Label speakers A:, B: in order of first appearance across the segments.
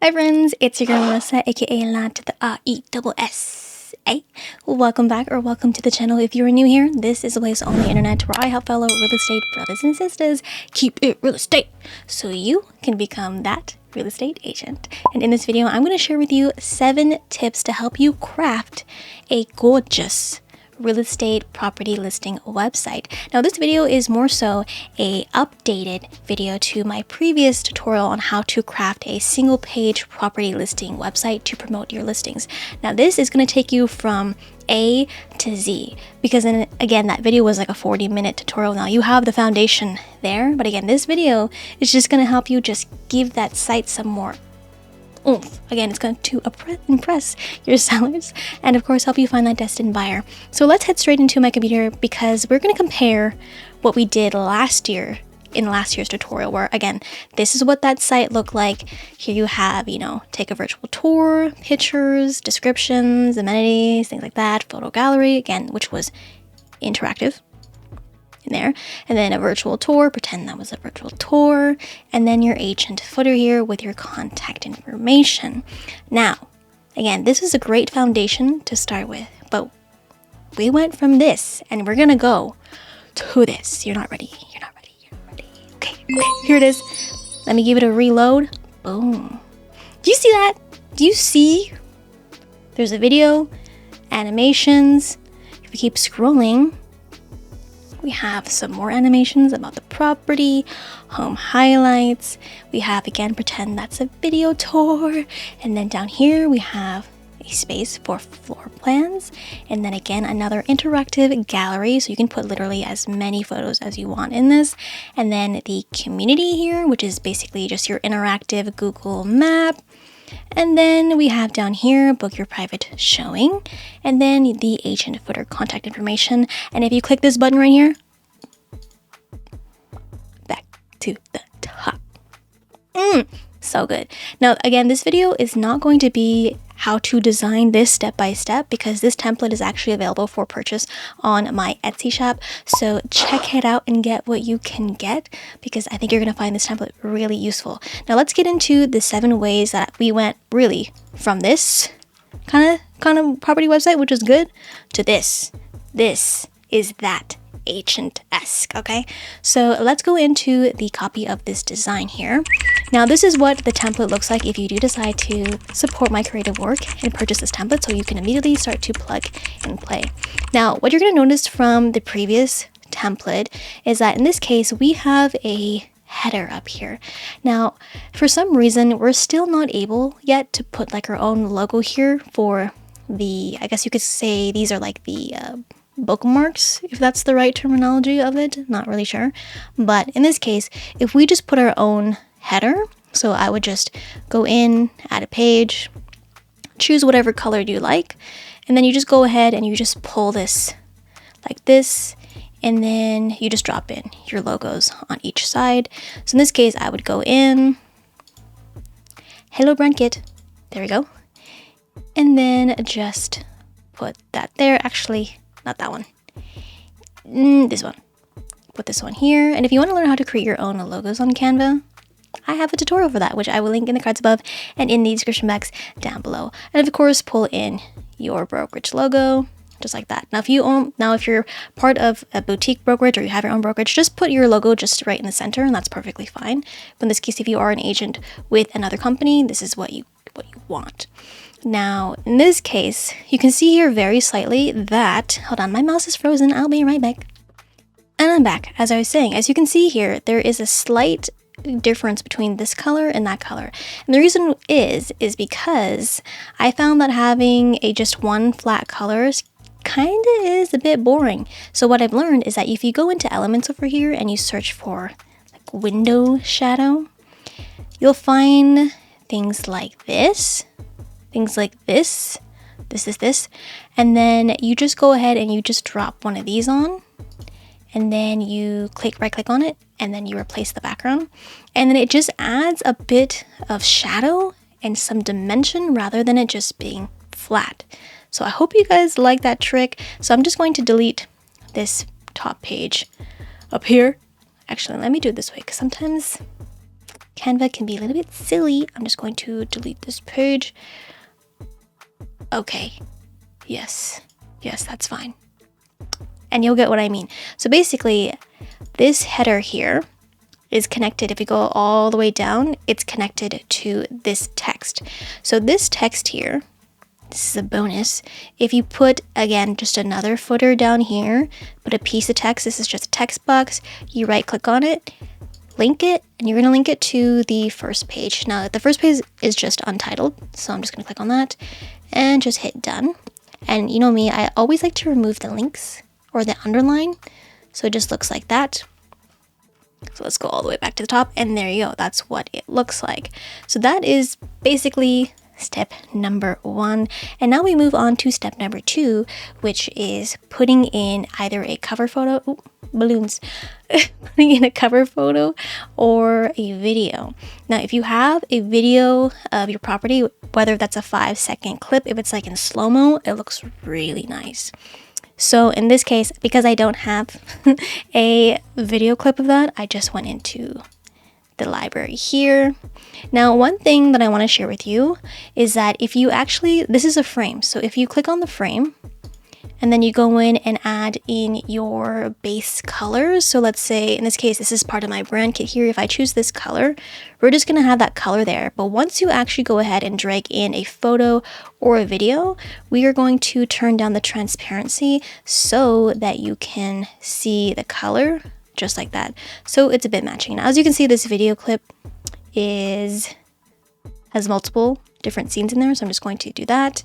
A: Hi friends, it's your girl Laressa, aka La to the R-E-S-S-A. Welcome back or welcome to the channel. If you're new here, this is a place on the internet where I help fellow real estate brothers and sisters keep it real estate so you can become that real estate agent. And in this video, I'm going to share with you 7 tips to help you craft a gorgeous real estate property listing website. Now this video is more so a updated video to my previous tutorial on how to craft a single page property listing website to promote your listings. Now this is going to take you from A to Z, because then again that video was like a 40-minute tutorial. Now you have the foundation there, but again this video is just going to help you just give that site some more oomph. Again, it's going to impress your sellers and of course help you find that destined buyer. So let's head straight into my computer because we're going to compare what we did last year in last year's tutorial, where again, this is what that site looked like. Here you have, take a virtual tour, pictures, descriptions, amenities, things like that, photo gallery, again, which was interactive in there, and then a virtual tour, pretend that was a virtual tour, and then your agent footer here with your contact information. Now, again, this is a great foundation to start with, but we went from this and we're gonna go to this. You're not ready. Okay, here it is. Let me give it a reload. Boom. Do you see that? Do you see? There's a video, animations. If we keep scrolling, we have some more animations about the property, home highlights. We have, again, pretend that's a video tour. And then down here we have a space for floor plans. And then again, another interactive gallery. So you can put literally as many photos as you want in this. And then the community here, which is basically just your interactive Google map. And then we have down here, book your private showing, and then the agent footer contact information. And if you click this button right here, back to the top. So good. Now, again, this video is not going to be how to design this step by step, because this template is actually available for purchase on my Etsy shop. So check it out and get what you can get, because I think you're going to find this template really useful. Now let's get into the 7 ways that we went really from this kind of property website, which is good, to this. This is that agent-esque, okay? So let's go into the copy of this design here. Now this is what the template looks like if you do decide to support my creative work and purchase this template, so you can immediately start to plug and play. Now what you're going to notice from the previous template is that in this case we have a header up here. Now for some reason we're still not able yet to put like our own logo here for the, I guess you could say these are like the bookmarks, if that's the right terminology of it, not really sure. But in this case, if we just put our own header, so I would just go in, add a page, choose whatever color you like, and then you just go ahead and you just pull this like this, and then you just drop in your logos on each side. So in this case, I would go in, Hello Brand Kit, there we go, and then just put that there. Actually, not that one, this one. Put this one here. And if you want to learn how to create your own logos on Canva, I have a tutorial for that, which I will link in the cards above and in the description box down below. And of course, pull in your brokerage logo, just like that. Now, if you're part of a boutique brokerage or you have your own brokerage, just put your logo just right in the center, and that's perfectly fine. But in this case, if you are an agent with another company, this is what you want. Now, in this case, you can see here very slightly that, hold on, my mouse is frozen. I'll be right back. And I'm back. As I was saying, as you can see here, there is a slight difference between this color and that color. And the reason is because I found that having just one flat color kind of is a bit boring. So what I've learned is that if you go into elements over here and you search for like window shadow, you'll find things like this, this, and then you just go ahead and you just drop one of these on, and then you right click on it, and then you replace the background, and then it just adds a bit of shadow and some dimension rather than it just being flat. So I hope you guys like that trick. So I'm just going to delete this top page up here. Actually, let me do it this way, because sometimes Canva can be a little bit silly. I'm just going to delete this page. Okay, yes, that's fine. And you'll get what I mean. So basically, this header here is connected. If you go all the way down, it's connected to this text. So this text here, this is a bonus. If you put, again, just another footer down here, put a piece of text, this is just a text box, you right click on it, link it, and you're gonna link it to the first page. Now, the first page is just untitled, so I'm just gonna click on that and just hit done. And you know me, I always like to remove the links or the underline, so it just looks like that. So let's go all the way back to the top, and there you go. That's what it looks like. So that is basically step number 1. And now we move on to step number 2, which is putting in either a cover photo, balloons, putting in a cover photo or a video. Now, if you have a video of your property, whether that's a 5-second clip, if it's like in slow-mo, it looks really nice. So in this case, because I don't have a video clip of that, I just went into the library here. Now, one thing that I want to share with you is that if you actually, this is a frame. So if you click on the frame and then you go in and add in your base colors. So let's say in this case, this is part of my brand kit here. If I choose this color, we're just going to have that color there. But once you actually go ahead and drag in a photo or a video, we are going to turn down the transparency so that you can see the color just like that. So it's a bit matching. Now, as you can see, this video clip has multiple different scenes in there. So I'm just going to do that.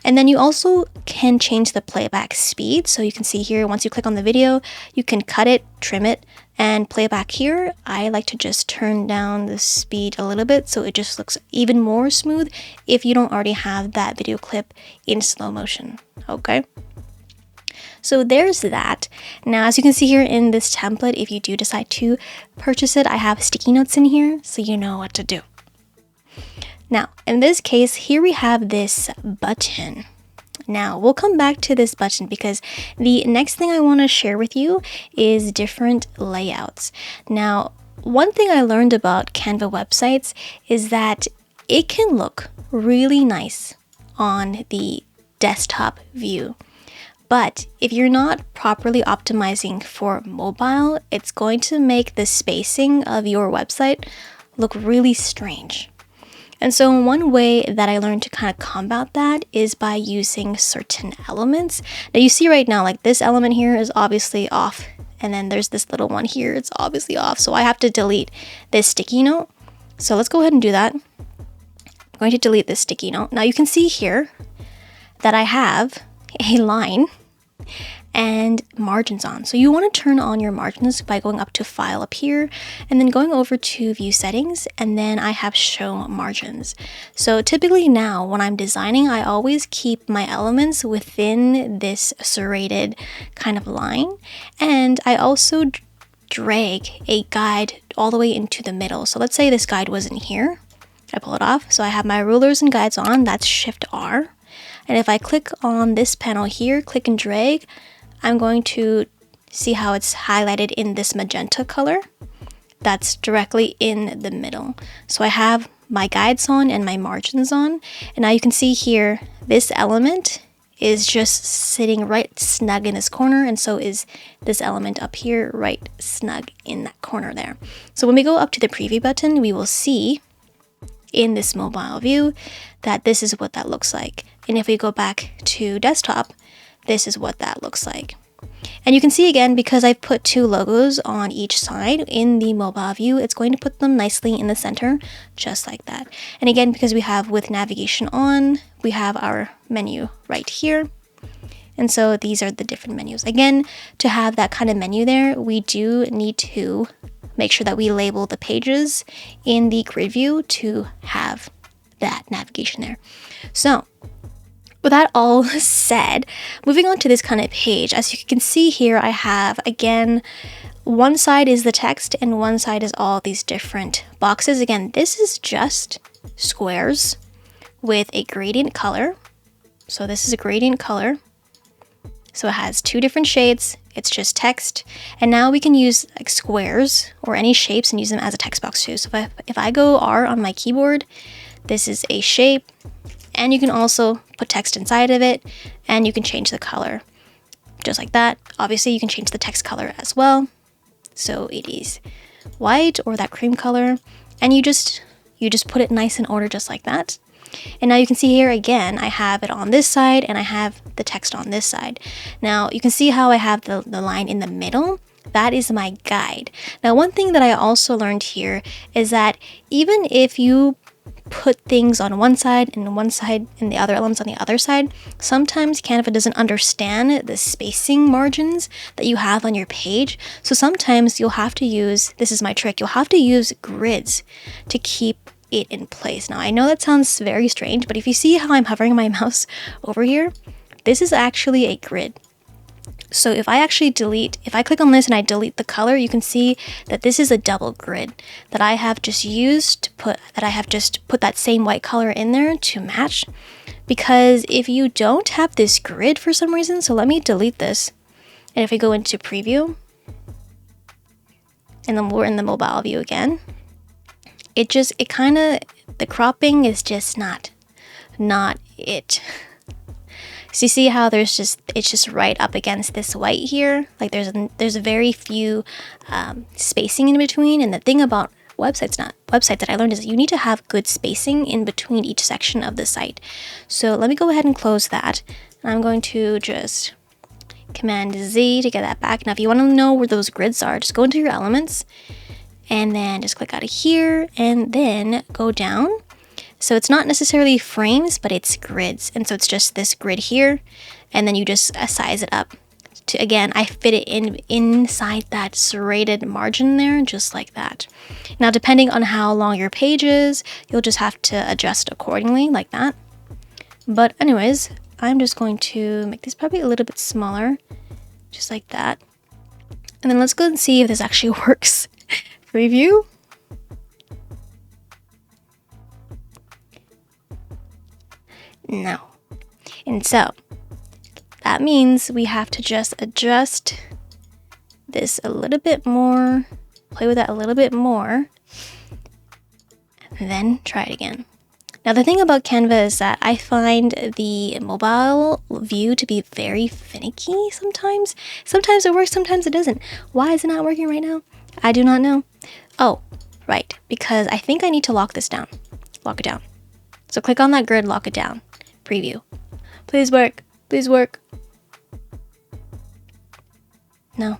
A: And then you also can change the playback speed. So you can see here, once you click on the video, you can cut it, trim it, and play back here. I like to just turn down the speed a little bit so it just looks even more smooth if you don't already have that video clip in slow motion, okay? So there's that. Now, as you can see here in this template, if you do decide to purchase it, I have sticky notes in here so you know what to do. Now, in this case, here we have this button. Now, we'll come back to this button because the next thing I want to share with you is different layouts. Now, one thing I learned about Canva websites is that it can look really nice on the desktop view. But if you're not properly optimizing for mobile, it's going to make the spacing of your website look really strange. And so one way that I learned to kind of combat that is by using certain elements. Now you see right now, like this element here is obviously off. And then there's this little one here, it's obviously off. So I have to delete this sticky note. So let's go ahead and do that. I'm going to delete this sticky note. Now you can see here that I have a line and margins on. So you want to turn on your margins by going up to File up here and then going over to View Settings, and then I have Show Margins. So typically now when I'm designing, I always keep my elements within this serrated kind of line, and I also drag a guide all the way into the middle. So let's say this guide wasn't here. I pull it off. So I have my rulers and guides on, that's Shift R. And if I click on this panel here, click and drag, I'm going to see how it's highlighted in this magenta color. That's directly in the middle. So I have my guides on and my margins on. And now you can see here, this element is just sitting right snug in this corner. And so is this element up here, right snug in that corner there. So when we go up to the preview button, we will see in this mobile view that this is what that looks like. And if we go back to desktop, this is what that looks like. And you can see again, because I've put two logos on each side in the mobile view, it's going to put them nicely in the center, just like that. And again, because we have with navigation on, we have our menu right here. And so these are the different menus. Again, to have that kind of menu there, we do need to make sure that we label the pages in the grid view to have that navigation there. So with that all said, moving on to this kind of page, as you can see here, I have, again, one side is the text and one side is all these different boxes. Again, this is just squares with a gradient color. So this is a gradient color. So it has 2 different shades. It's just text. And now we can use like squares or any shapes and use them as a text box too. So if I go R on my keyboard, this is a shape. And you can also put text inside of it, and you can change the color just like that. Obviously, you can change the text color as well. So it is white or that cream color, and you just put it nice in order just like that. And now you can see here again, I have it on this side and I have the text on this side. Now you can see how I have the line in the middle. That is my guide. Now one thing that I also learned here is that even if you put things on one side and the other elements on the other side, sometimes Canva doesn't understand the spacing margins that you have on your page. So sometimes you'll have to use, this is my trick, you'll have to use grids to keep it in place. Now I know that sounds very strange, but if you see how I'm hovering my mouse over here, this is actually a grid. So if I click on this and I delete the color, you can see that this is a double grid that I have just put that same white color in there to match. Because if you don't have this grid for some reason, so let me delete this. And if we go into preview, and then we're in the mobile view again, the cropping is just not it. So you see how it's just right up against this white here. Like there's very few spacing in between. And the thing about websites that I learned is that you need to have good spacing in between each section of the site. So let me go ahead and close that. I'm going to just Command Z to get that back. Now if you want to know where those grids are, just go into your elements and then just click out of here and then go down. So it's not necessarily frames, but it's grids. And so it's just this grid here. And then you just size it up to, again, I fit it inside that serrated margin there, just like that. Now, depending on how long your page is, you'll just have to adjust accordingly like that. But anyways, I'm just going to make this probably a little bit smaller, just like that. And then let's go and see if this actually works. Preview. No. And so that means we have to just adjust this a little bit more, play with that a little bit more, and then try it again. Now the thing about Canva is that I find the mobile view to be very finicky sometimes. Sometimes it works, sometimes it doesn't. Why is it not working right now? I do not know. Oh, right, because I think I need to lock this down. Lock it down. So click on that grid, lock it down. Preview. Please work. Please work. No.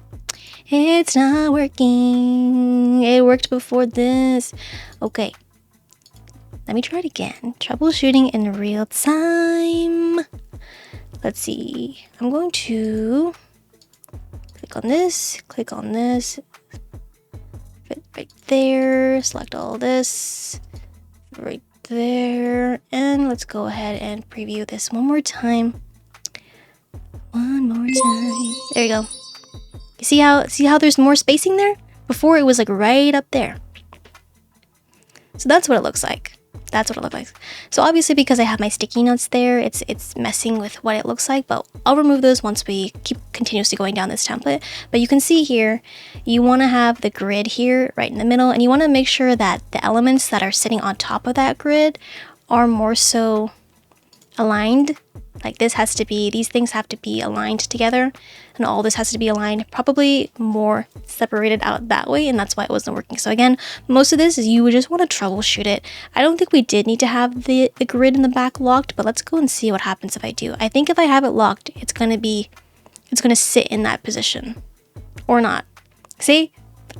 A: It's not working. It worked before this. Okay. Let me try it again. Troubleshooting in real time. Let's see. I'm going to click on this, fit right there, select all this, right there, and let's go ahead and preview this one more time. There you go. You see how there's more spacing there? Before it was like right up there. So that's what it looks like. That's what it looks like. So obviously because I have my sticky notes there, it's messing with what it looks like, but I'll remove those once we keep continuously going down this template. But you can see here, you want to have the grid here right in the middle, and you want to make sure that the elements that are sitting on top of that grid are more so aligned. Like these things have to be aligned together, and all this has to be aligned, probably more separated out that way, and that's why it wasn't working. So again, most of this is you would just want to troubleshoot it. I don't think we did need to have the grid in the back locked, but let's go and see what happens if I do. I think if I have it locked, it's gonna sit in that position. Or not. See?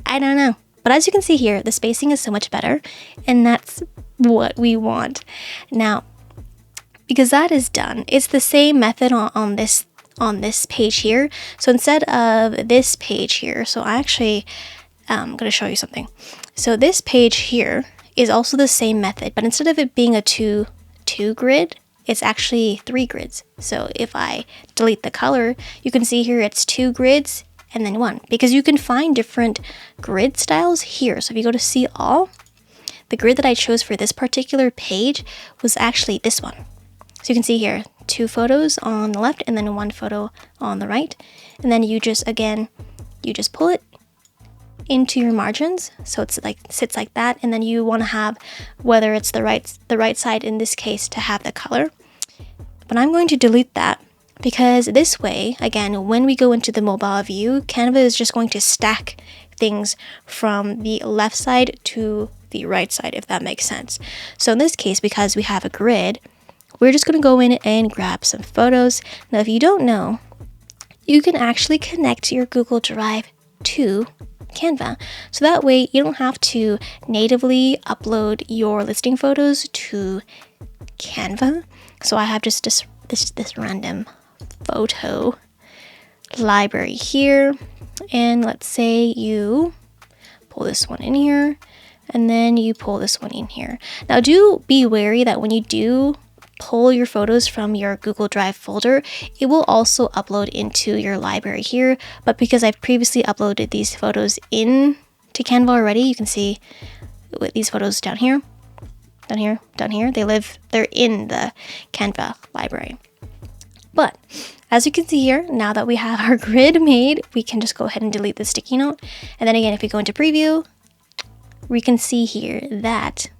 A: I don't know. But as you can see here, the spacing is so much better, and that's what we want. Now, because that is done, it's the same method on this page here. So instead of this page here, so I'm going to show you something. So this page here is also the same method, but instead of it being a two grid, it's actually 3 grids. So if I delete the color, you can see here it's 2 grids and then 1, because you can find different grid styles here. So if you go to see all, the grid that I chose for this particular page was actually this one. So you can see here, 2 photos on the left and then 1 photo on the right. And then you just, again, you just pull it into your margins, so it's like sits like that, and then you want to have, whether it's the right side in this case, to have the color. But I'm going to delete that, because this way, again, when we go into the mobile view, Canva is just going to stack things from the left side to the right side, if that makes sense. So in this case, because we have a grid, we're just going to go in and grab some photos. Now, if you don't know, you can actually connect your Google Drive to Canva. So that way you don't have to natively upload your listing photos to Canva. So I have just this random photo library here, and let's say you pull this one in here and then you pull this one in here. Now do be wary that when you do pull your photos from your Google Drive folder, it will also upload into your library here. But because I've previously uploaded these photos in to Canva already, you can see with these photos down here, they're in the Canva library. But as you can see here, now that we have our grid made, we can just go ahead and delete the sticky note. And then again, if we go into preview, we can see here that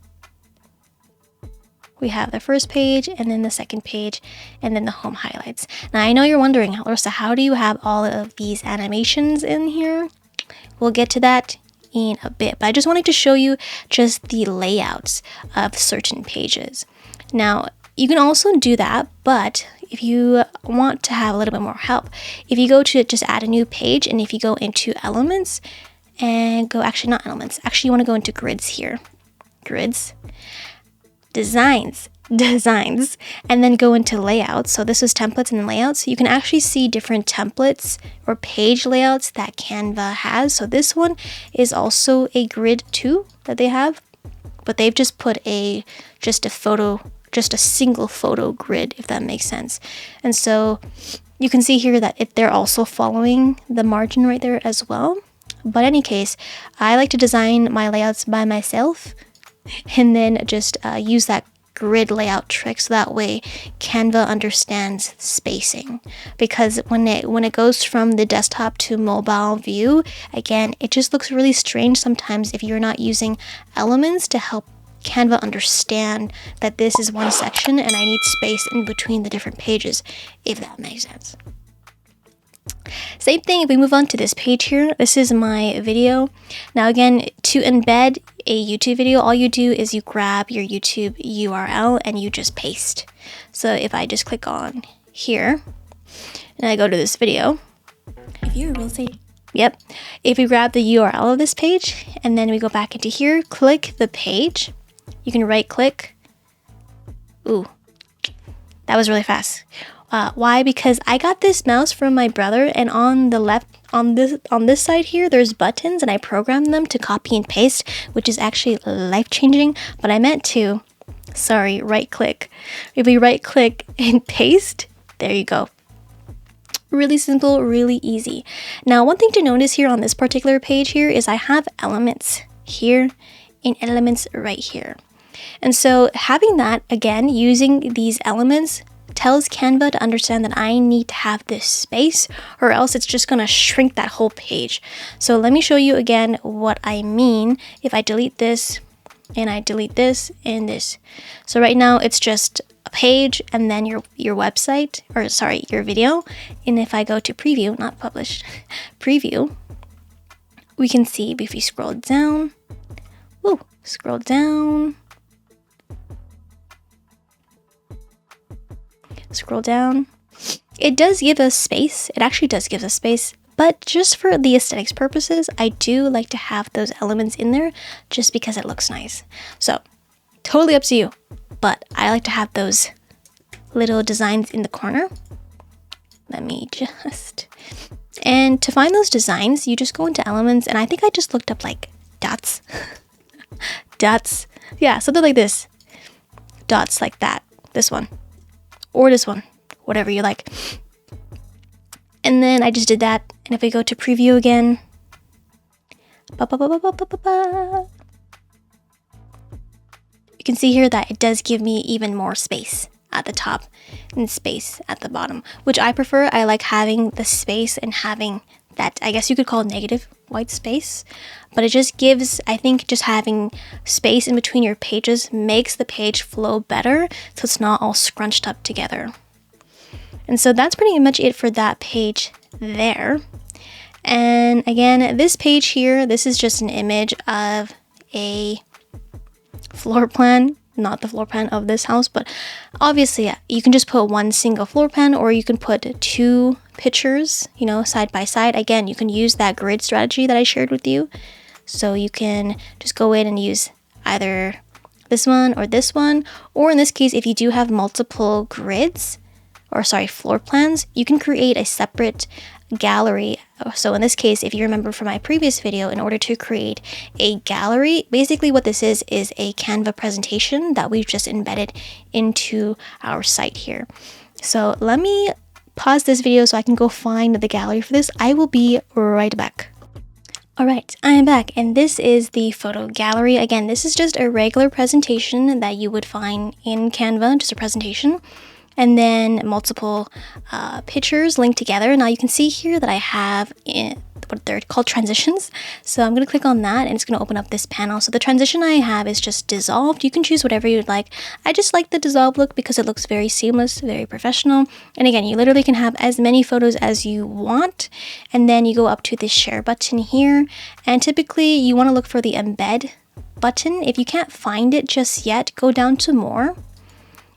A: we have the first page and then the second page and then the home highlights. Now I know you're wondering, Laressa, how do you have all of these animations in here? We'll get to that in a bit, but I just wanted to show you just the layouts of certain pages. Now you can also do that, but if you want to have a little bit more help, if you go to just add a new page, and if you go into elements and go, actually not elements, actually you want to go into grids here, grids, designs, and then go into layouts. So this is templates and layouts. You can actually see different templates or page layouts that Canva has. So this one is also a grid too that they have, but they've just put just a single photo grid, if that makes sense. And so you can see here that they're also following the margin right there as well. But in any case, I like to design my layouts by myself and then just use that grid layout trick, so that way Canva understands spacing, because when it goes from the desktop to mobile view, again, it just looks really strange sometimes if you're not using elements to help Canva understand that this is one section and I need space in between the different pages, if that makes sense. Same thing if we move on to this page here. This is my video. Now again, to embed a YouTube video, all you do is you grab your YouTube URL and you just paste. So if I just click on here and I go to this video, if you will see, yep, if we grab the URL of this page and then we go back into here, click the page, you can right click. Ooh, that was really fast. Why? Because I got this mouse from my brother, and on the left, on this side here, there's buttons, and I programmed them to copy and paste, which is actually life-changing. But I meant to, sorry, right click. If we right click and paste, there you go. Really simple, really easy. Now, one thing to notice here on this particular page here is I have elements here and elements right here. And so having that, again, using these elements tells Canva to understand that I need to have this space, or else it's just going to shrink that whole page. So let me show you again what I mean if I delete this and I delete this and this. So right now it's just a page and then your website, or sorry, your video. And if I go to preview, not published, preview, we can see if we scroll down, scroll down, it does give us space. It actually does give us space, but just for the aesthetics purposes, I do like to have those elements in there just because it looks nice. So totally up to you, but I like to have those little designs in the corner. Let me just, and to find those designs, you just go into elements, and I think I just looked up like dots, dots. Yeah, something like this, dots like that, this one. Or this one, whatever you like. And then I just did that. And if we go to preview again, you can see here that it does give me even more space at the top and space at the bottom, which I prefer. I like having the space and having that, I guess you could call negative white space, but it just gives, I think just having space in between your pages makes the page flow better, so it's not all scrunched up together. And so that's pretty much it for that page there. And again, this page here, this is just an image of a floor plan, not the floor plan of this house, but obviously you can just put one single floor plan, or you can put two pictures, you know, side by side. Again, you can use that grid strategy that I shared with you. So you can just go in and use either this one, or in this case, if you do have multiple grids, or sorry, floor plans, you can create a separate gallery. So in this case, if you remember from my previous video, in order to create a gallery, basically what this is a Canva presentation that we've just embedded into our site here. So let me pause this video so I can go find the gallery for this. I will be right back. Alright, I am back, and this is the photo gallery. Again, this is just a regular presentation that you would find in Canva, just a presentation, and then multiple pictures linked together. Now you can see here that I have what they're called transitions. So I'm going to click on that and it's going to open up this panel. So the transition I have is just dissolved. You can choose whatever you'd like. I just like the dissolved look because it looks very seamless, very professional. And again, you literally can have as many photos as you want. And then you go up to this share button here. And typically you want to look for the embed button. If you can't find it just yet, go down to more.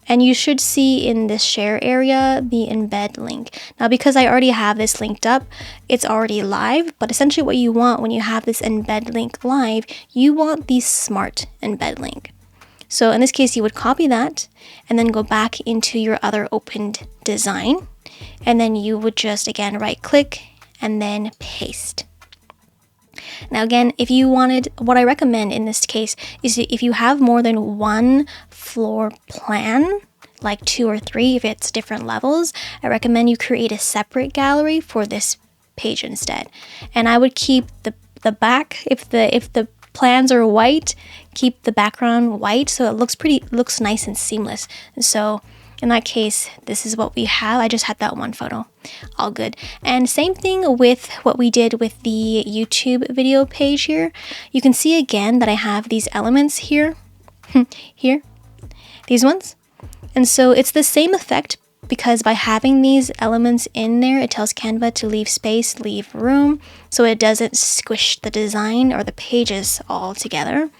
A: And you should see in this share area the embed link. Now, because I already have this linked up, it's already live. But essentially what you want when you have this embed link live, you want the smart embed link. So in this case, you would copy that and then go back into your other opened design. And then you would just, again, right click and then paste. Now again, if you wanted, what I recommend in this case is if you have more than one floor plan, like 2 or 3, if it's different levels, I recommend you create a separate gallery for this page instead. And I would keep the back, if the plans are white, keep the background white so it looks nice and seamless. And so in that case, this is what we have. I just had that one photo. All good. And same thing with what we did with the YouTube video page here. You can see again that I have these elements here, here, these ones. And so it's the same effect because by having these elements in there, it tells Canva to leave space, leave room, so it doesn't squish the design or the pages all together.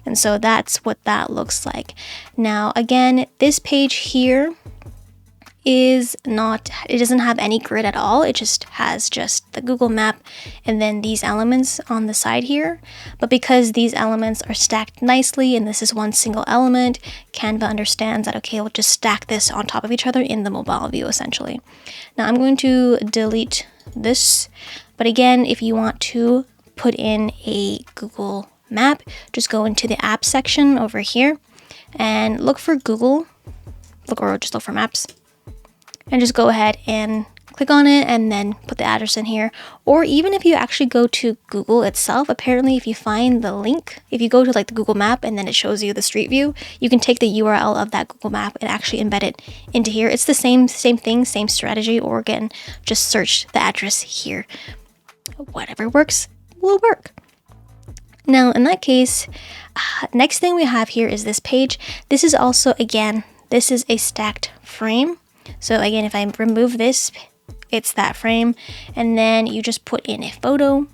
A: And so that's what that looks like. Now, again, this page here is not, it doesn't have any grid at all. It just has just the Google map and then these elements on the side here. But because these elements are stacked nicely and this is one single element, Canva understands that, okay, we'll just stack this on top of each other in the mobile view essentially. Now I'm going to delete this. But again, if you want to put in a Google map, just go into the app section over here and look for Google, or just look for maps, and just go ahead and click on it and then put the address in here. Or even if you actually go to Google itself, apparently if you find the link, if you go to like the Google map and then it shows you the street view, you can take the URL of that Google map and actually embed it into here. It's the same thing, same strategy, or again, just search the address here. Whatever works will work. Now, in that case, next thing we have here is this page. This is also, again, this is a stacked frame. So again, if I remove this, it's that frame. And then you just put in a photo.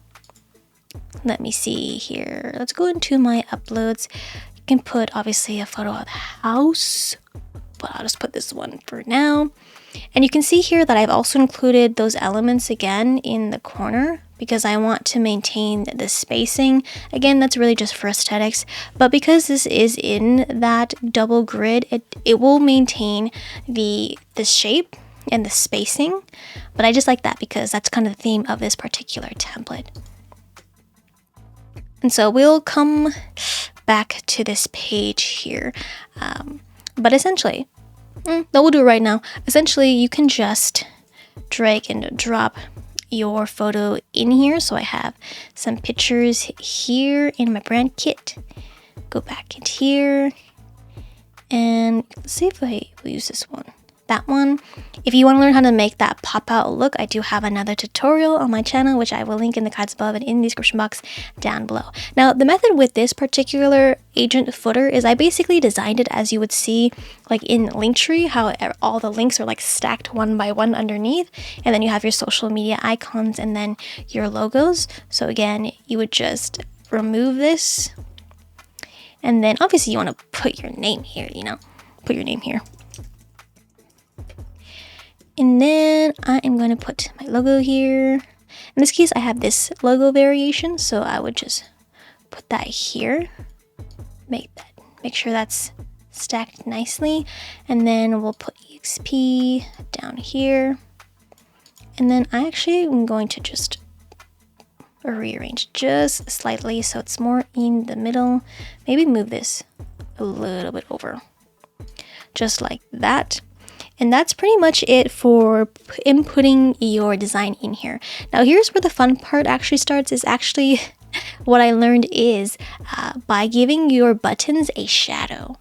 A: Let me see here. Let's go into my uploads. You can put, obviously, a photo of the house, but I'll just put this one for now. And you can see here that I've also included those elements again in the corner because I want to maintain the spacing. Again, that's really just for aesthetics, but because this is in that double grid, it will maintain the shape and the spacing, but I just like that because that's kind of the theme of this particular template. And so we'll come back to this page here, but essentially, no, we'll do it right now. Essentially, you can just drag and drop your photo in here. So I have some pictures here in my brand kit. Go back in here And let's see if I will use this one. That one. If you want to learn how to make that pop out look, I do have another tutorial on my channel, which I will link in the cards above and in the description box down below. Now, the method with this particular agent footer is I basically designed it as you would see like in Linktree, how all the links are like stacked one by one underneath, and then you have your social media icons and then your logos. So again, you would just remove this, and then obviously you want to put your name here, put your name here. And then I am going to put my logo here. In this case, I have this logo variation, so I would just put that here. Make sure that's stacked nicely. And then we'll put EXP down here. And then I actually am going to just rearrange just slightly so it's more in the middle. Maybe move this a little bit over. Just like that. And that's pretty much it for inputting your design in here. Now here's where the fun part actually starts, is actually what I learned is by giving your buttons a shadow.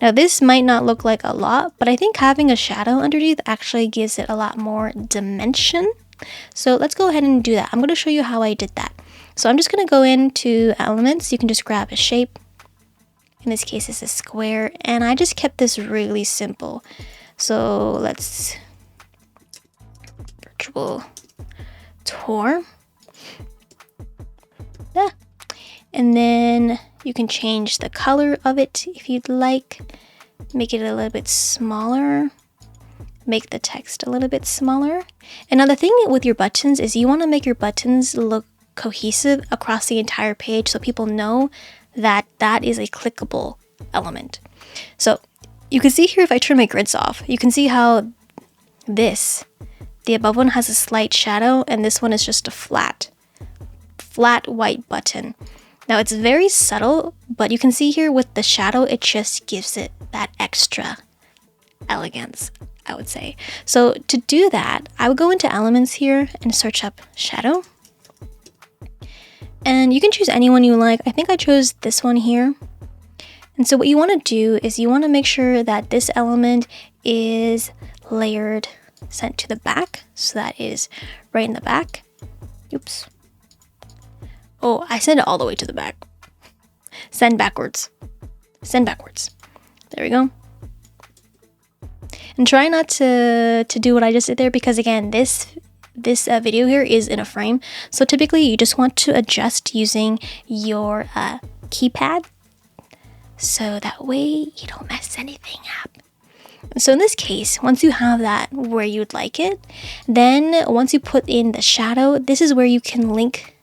A: Now this might not look like a lot, but I think having a shadow underneath actually gives it a lot more dimension. So let's go ahead and do that. I'm going to show you how I did that. So I'm just going to go into elements. You can just grab a shape. In this case, it's a square, and I just kept this really simple. So let's virtual tour. Yeah. And then you can change the color of it if you'd like. Make it a little bit smaller. Make the text a little bit smaller. Another thing with your buttons is you want to make your buttons look cohesive across the entire page so people know that that is a clickable element. So you can see here, if I turn my grids off, you can see how the above one has a slight shadow, and this one is just a flat white button. Now it's very subtle, but you can see here with the shadow, it just gives it that extra elegance, I would say. So to do that, I would go into elements here and search up shadow. And you can choose any one you like. I think I chose this one here. And so what you want to do is you want to make sure that this element is layered, sent to the back. So that is right in the back. Oops. Oh, I sent it all the way to the back. Send backwards. Send backwards. There we go. And try not to do what I just did there, because again, this video here is in a frame, so typically you just want to adjust using your keypad, so that way you don't mess anything up. So in this case, once you have that where you'd like it, then once you put in the shadow, this is where you can link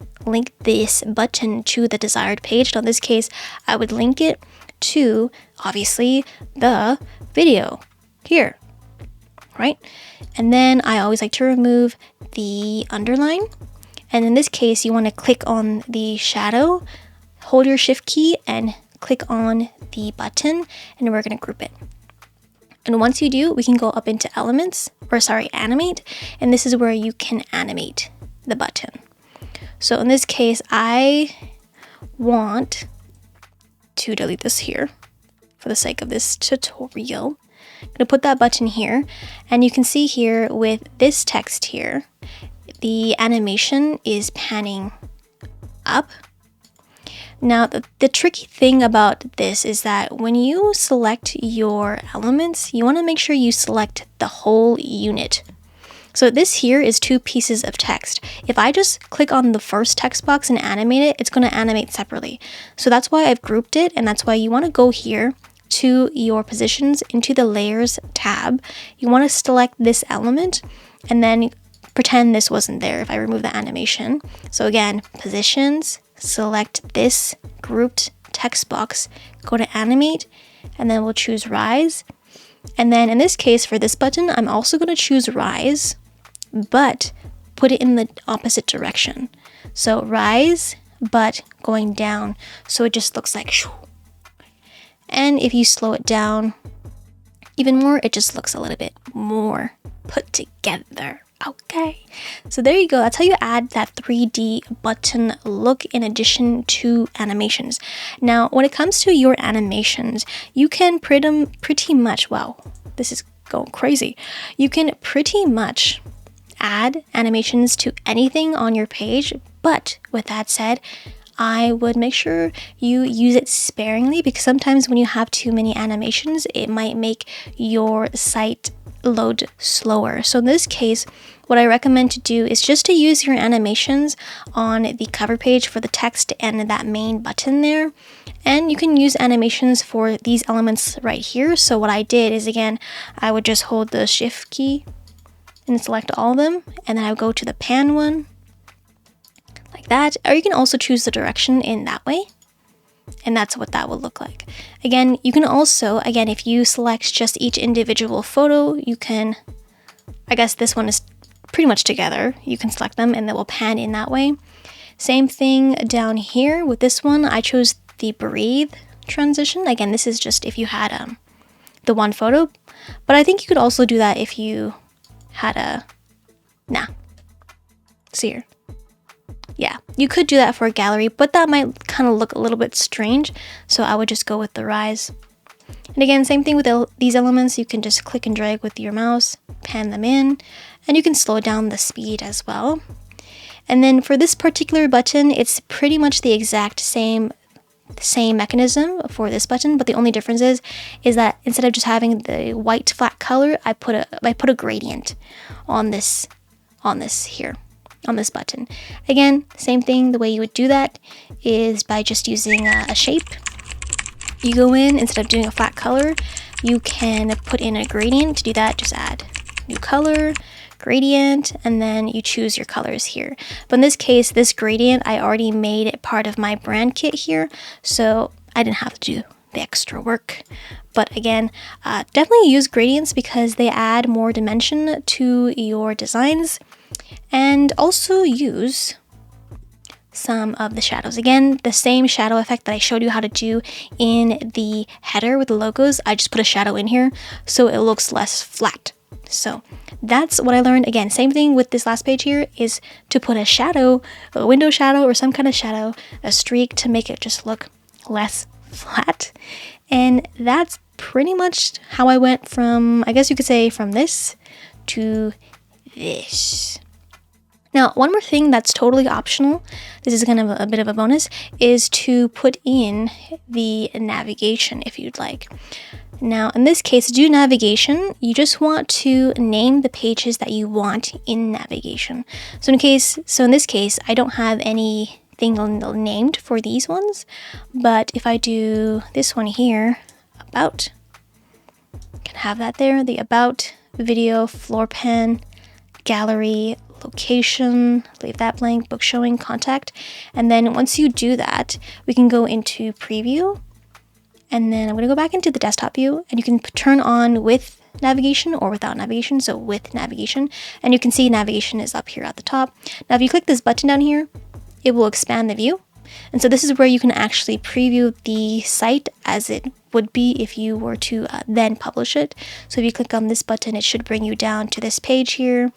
A: this button to the desired page. Now in this case, I would link it to obviously the video here, right? And then I always like to remove the underline. And in this case, you want to click on the shadow, hold your shift key and click on the button, and we're going to group it. And once you do, we can go up into elements, animate, and this is where you can animate the button. So in this case, I want to delete this here for the sake of this tutorial. I'm going to put that button here, and you can see here with this text here, the animation is panning up. Now, the tricky thing about this is that when you select your elements, you want to make sure you select the whole unit. So this here is 2 pieces of text. If I just click on the first text box and animate it, it's going to animate separately. So that's why I've grouped it, and that's why you want to go here to your positions into the layers tab. You want to select this element and then pretend this wasn't there if I remove the animation. So again, positions, select this grouped text box, go to animate, and then we'll choose rise. And then in this case, for this button, I'm also going to choose rise, but put it in the opposite direction. So rise, but going down, so it just looks like shoo. And if you slow it down even more, it just looks a little bit more put together. Okay, so there you go. That's how you add that 3D button look in addition to animations. Now, when it comes to your animations, you can pretty much, wow, this is going crazy. You can pretty much add animations to anything on your page, but with that said, I would make sure you use it sparingly, because sometimes when you have too many animations, it might make your site load slower. So in this case, what I recommend to do is just to use your animations on the cover page for the text and that main button there. And you can use animations for these elements right here. So what I did is, again, I would just hold the shift key and select all of them, and then I would go to the pan one like that, or you can also choose the direction in that way. And that's what that will look like. Again, you can also, again, if you select just each individual photo, you can, I guess this one is pretty much together. You can select them and they will pan in that way. Same thing down here with this one. I chose the breathe transition. Again, this is just if you had the one photo, but I think you could also do that if you had a, see here. Yeah, you could do that for a gallery, but that might kind of look a little bit strange. So I would just go with the rise. And again, same thing with these elements. You can just click and drag with your mouse, pan them in, and you can slow down the speed as well. And then for this particular button, it's pretty much the exact same mechanism for this button, but the only difference is that instead of just having the white flat color, I put a gradient on this here. On this button. Again, same thing. The way you would do that is by just using a shape. You go in, instead of doing a flat color, you can put in a gradient. To do that, just add new color, gradient, and then you choose your colors here. But in this case, this gradient, I already made it part of my brand kit here, so I didn't have to do the extra work. But again, definitely use gradients because they add more dimension to your designs. And also use some of the shadows. Again, the same shadow effect that I showed you how to do in the header with the logos, I just put a shadow in here so it looks less flat. So that's what I learned. Again, same thing with this last page here, is to put a shadow, a window shadow or some kind of shadow, a streak, to make it just look less flat. And that's pretty much how I went from, I guess you could say, from this to this. Now, one more thing that's totally optional, this is kind of a bit of a bonus, is to put in the navigation if you'd like. Now, in this case, to do navigation, you just want to name the pages that you want in navigation. So in this case, I don't have anything named for these ones, but if I do this one here, about, I can have that there, the about, video, floor plan, gallery, location, leave that blank, book showing, contact. And then once you do that, we can go into preview. And then I'm going to go back into the desktop view, and you can turn on with navigation or without navigation. So with navigation, and you can see navigation is up here at the top. Now, if you click this button down here, it will expand the view. And so this is where you can actually preview the site as it would be if you were to then publish it. So if you click on this button, it should bring you down to this page here.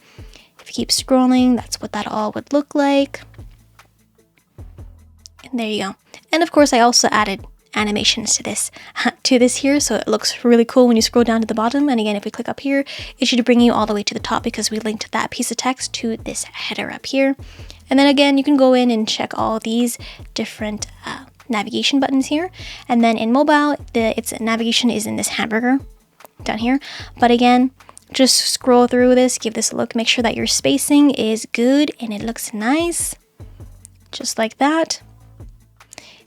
A: If you keep scrolling, that's what that all would look like. And there you go. And of course, I also added animations to this here, so it looks really cool when you scroll down to the bottom. And again, if we click up here, it should bring you all the way to the top because we linked that piece of text to this header up here. And then again, you can go in and check all these different navigation buttons here. And then in mobile, its navigation is in this hamburger down here. But again, just scroll through this, give this a look, make sure that your spacing is good and it looks nice, just like that.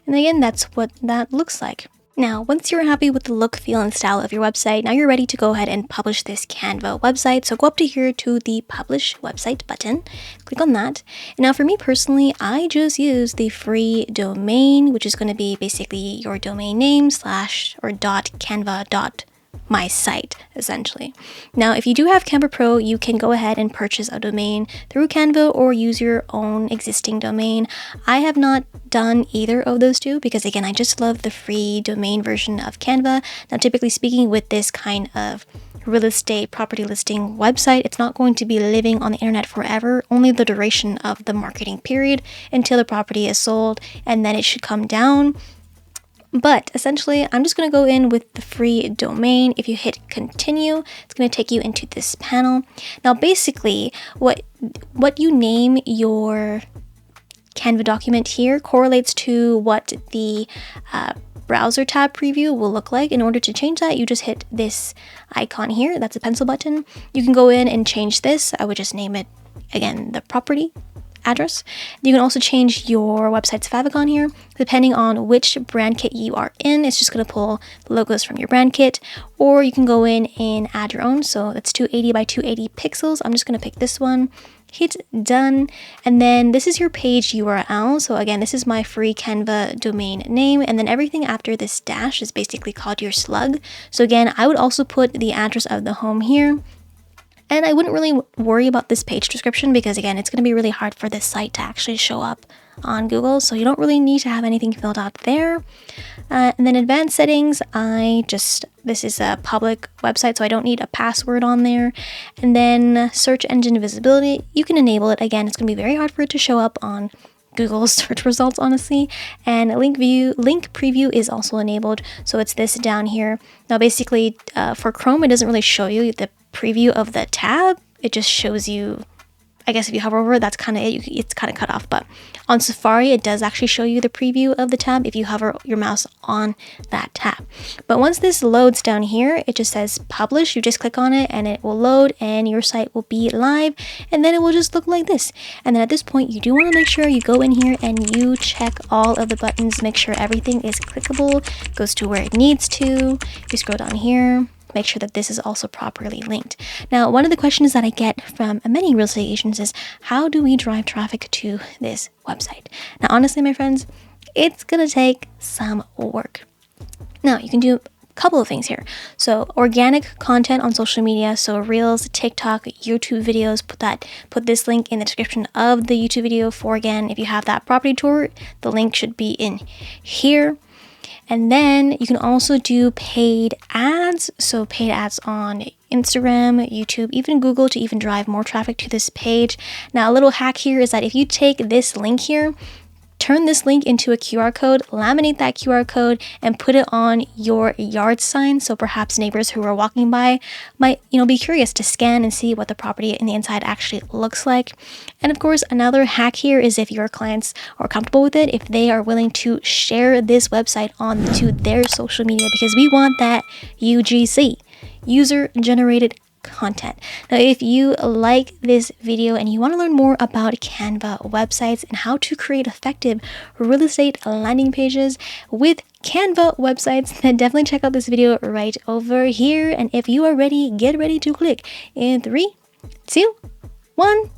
A: And again, that's what that looks like. Now, once you're happy with the look, feel, and style of your website, now you're ready to go ahead and publish this Canva website. So go up to here to the Publish Website button, click on that. And now for me personally, I just use the free domain, which is going to be basically your domain name / or .canva my site, essentially. Now, if you do have Canva Pro, you can go ahead and purchase a domain through Canva or use your own existing domain. I have not done either of those two because, again, I just love the free domain version of Canva. Now, typically speaking, with this kind of real estate property listing website, it's not going to be living on the internet forever, only the duration of the marketing period until the property is sold, and then it should come down. But essentially, I'm just going to go in with the free domain. If you hit continue, it's going to take you into this panel. Now, basically, what you name your Canva document here correlates to what the browser tab preview will look like. In order to change that, you just hit this icon here. That's a pencil button. You can go in and change this. I would just name it, again, the property address. You can also change your website's favicon here. Depending on which brand kit you are in, it's just going to pull logos from your brand kit, or you can go in and add your own. So that's 280 by 280 pixels. I'm just going to pick this one, hit done, and then this is your page URL. So again, this is my free Canva domain name, and then everything after this dash is basically called your slug. So again, I would also put the address of the home here. And I wouldn't really worry about this page description because, again, it's going to be really hard for this site to actually show up on Google. So you don't really need to have anything filled out there. And then advanced settings, this is a public website, so I don't need a password on there. And then search engine visibility, you can enable it. Again, it's going to be very hard for it to show up on Google's search results, honestly. And link preview is also enabled. So it's this down here. Now, basically, for Chrome, it doesn't really show you the preview of the tab. It just shows you, I guess if you hover over it, that's kind of it. It's kind of cut off. But on Safari, it does actually show you the preview of the tab if you hover your mouse on that tab. But once this loads down here, it just says publish. You just click on it and it will load and your site will be live, and then it will just look like this. And then at this point, you do want to make sure you go in here and you check all of the buttons, make sure everything is clickable, goes to where it needs to. You scroll down here, make sure that this is also properly linked. Now, one of the questions that I get from many real estate agents is, how do we drive traffic to this website? Now, honestly, my friends, it's gonna take some work. Now, you can do a couple of things here. So organic content on social media, so Reels, TikTok, YouTube videos, put this link in the description of the YouTube video for, again, if you have that property tour, the link should be in here. And then you can also do paid ads. So paid ads on Instagram, YouTube, even Google to even drive more traffic to this page. Now, a little hack here is that if you take this link here, turn this link into a QR code, laminate that QR code, and put it on your yard sign. So perhaps neighbors who are walking by might, be curious to scan and see what the property in the inside actually looks like. And of course, another hack here is if your clients are comfortable with it, if they are willing to share this website onto their social media, because we want that UGC, user-generated content. Now, if you like this video and you want to learn more about Canva websites and how to create effective real estate landing pages with Canva websites, then definitely check out this video right over here. And if you are ready, get ready to click in 3, 2, 1.